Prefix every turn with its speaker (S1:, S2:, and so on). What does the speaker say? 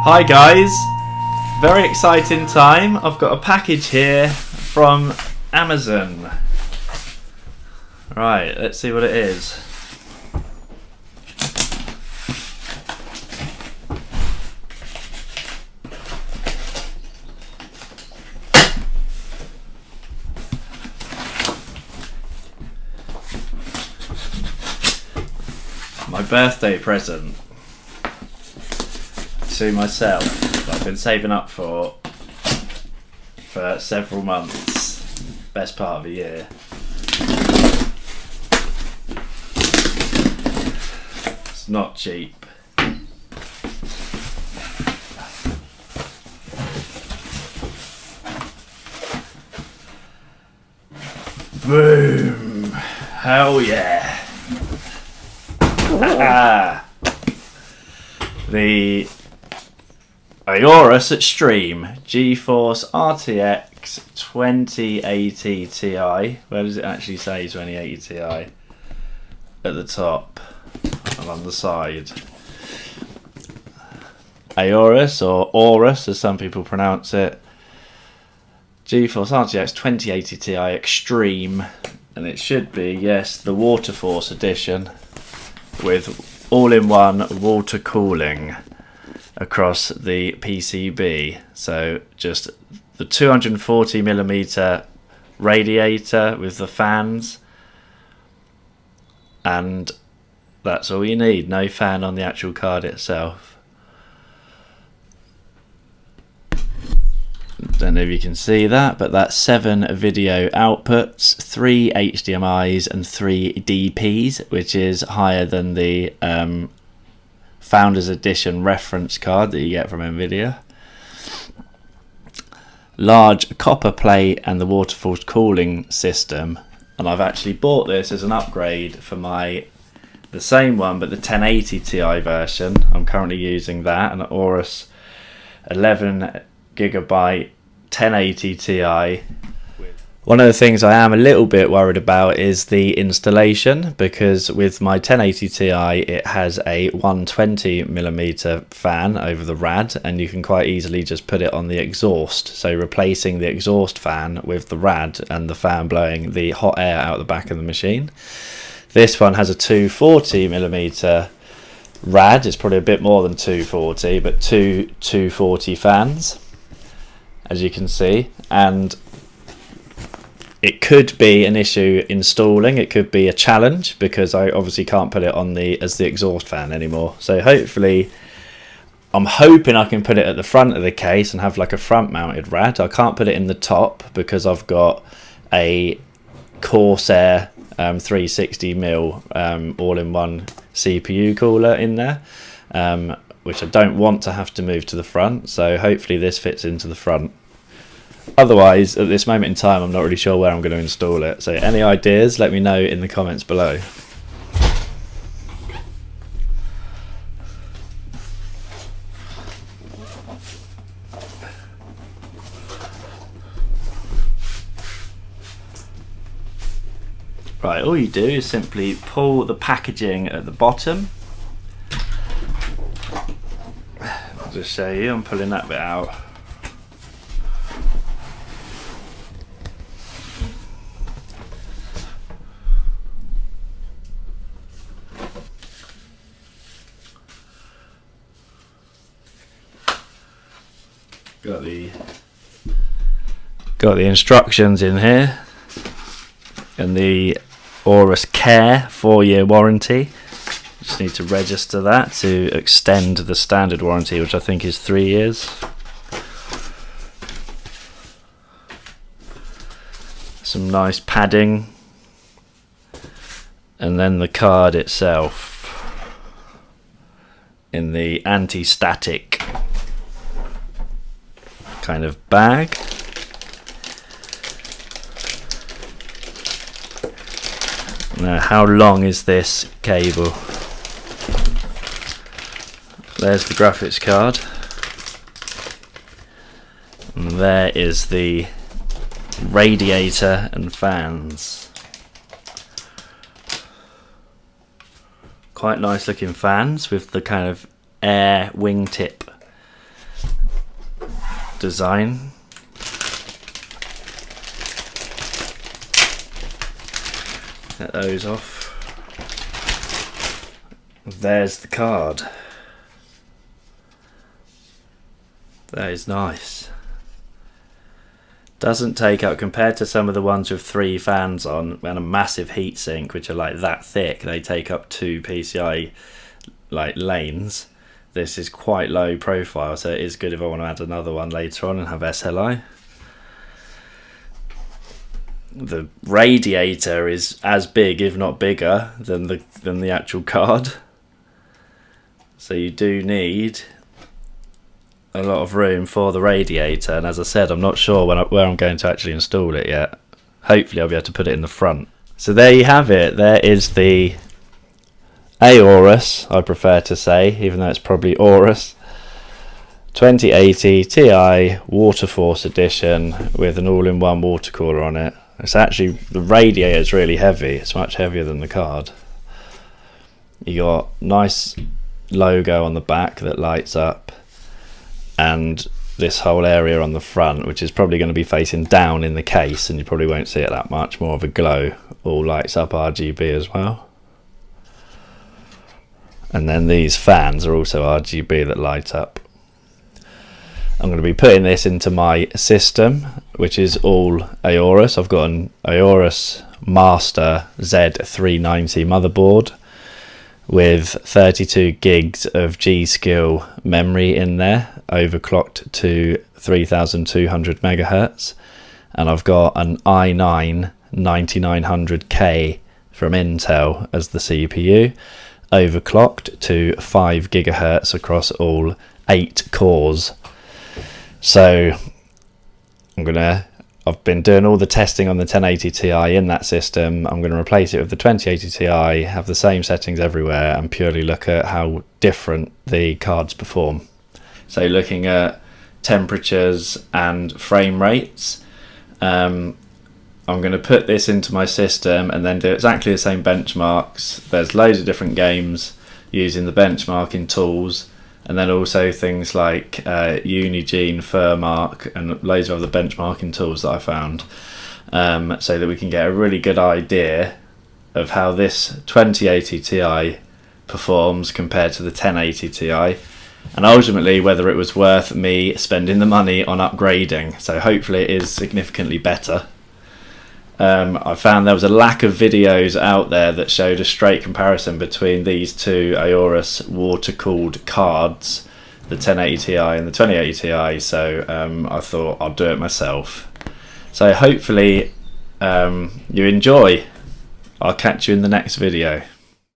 S1: Hi guys, very exciting time. I've got a package here from Amazon. Right, let's see what it is. My birthday present to myself that I've been saving up for several months, best part of a year. It's not cheap. Boom! Hell yeah! The Aorus Xtreme GeForce RTX 2080ti. Where does it actually say 2080ti? At the top and on the side. Aorus, or Aorus as some people pronounce it. GeForce RTX 2080ti Xtreme, and it should be, yes, the Waterforce edition with all-in-one water cooling across the PCB. So just the 240mm radiator with the fans, and that's all you need. No fan on the actual card itself. Don't know if you can see that, but that's 7 video outputs, 3 HDMIs and 3 DPs, which is higher than the Founders Edition reference card that you get from Nvidia. Large copper plate and the Waterforce cooling system, and I've actually bought this as an upgrade for the same one but the 1080ti version. I'm currently using that, an Aorus 11 Gigabyte 1080ti. One of the things I am a little bit worried about is the installation, because with my 1080ti it has a 120mm fan over the rad, and you can quite easily just put it on the exhaust, so replacing the exhaust fan with the rad and the fan blowing the hot air out the back of the machine. This one has a 240mm rad. It's probably a bit more than 240, but two 240 fans, as you can see, and it could be an issue installing. It could be a challenge because I obviously can't put it on as the exhaust fan anymore. So hopefully, I'm hoping I can put it at the front of the case and have like a front mounted rad. I can't put it in the top because I've got a Corsair 360mm all-in-one CPU cooler in there, which I don't want to have to move to the front, so hopefully this fits into the front. Otherwise, at this moment in time, I'm not really sure where I'm going to install it, so any ideas, let me know in the comments below. Right, all you do is simply pull the packaging at the bottom. I'll just show you, I'm pulling that bit out. Got the instructions in here, and the Aorus Care 4-year warranty. Just need to register that to extend the standard warranty, which I think is 3 years. Some nice padding, and then the card itself in the anti-static kind of bag. Now, how long is this cable? There's the graphics card, and there is the radiator and fans. Quite nice looking fans with the kind of air wingtip design. Get those off. There's the card. That is nice. Doesn't take up, compared to some of the ones with 3 fans on and a massive heatsink, which are like that thick, they take up 2 PCI like lanes. This is quite low profile, so it is good if I want to add another one later on and have SLI. The radiator is as big, if not bigger, than the actual card. So you do need a lot of room for the radiator, and as I said, I'm not sure where I'm going to actually install it yet. Hopefully I'll be able to put it in the front. So there you have it. There is the Aorus, I prefer to say, even though it's probably Aorus 2080 Ti Waterforce Edition with an all-in-one water cooler on it. It's actually, the radiator is really heavy. It's much heavier than the card. You got nice logo on the back that lights up, and this whole area on the front, which is probably going to be facing down in the case, and you probably won't see it that much, more of a glow, all lights up RGB as well. And then these fans are also RGB that light up. I'm going to be putting this into my system, which is all Aorus. I've got an Aorus Master Z390 motherboard with 32 gigs of G-Skill memory in there, overclocked to 3200 megahertz, and I've got an i9 9900K from Intel as the CPU, overclocked to 5 gigahertz across all 8 cores. So I've been doing all the testing on the 1080 Ti in that system. I'm going to replace it with the 2080 Ti, have the same settings everywhere, and purely look at how different the cards perform. So looking at temperatures and frame rates, I'm going to put this into my system and then do exactly the same benchmarks. There's loads of different games using the benchmarking tools, and then also things like Unigine, Furmark, and loads of other benchmarking tools that I found, so that we can get a really good idea of how this 2080 Ti performs compared to the 1080 Ti, and ultimately whether it was worth me spending the money on upgrading. So hopefully it is significantly better. I found there was a lack of videos out there that showed a straight comparison between these two Aorus water-cooled cards, the 1080 Ti and the 2080 Ti, so I thought I'll do it myself. So hopefully you enjoy. I'll catch you in the next video.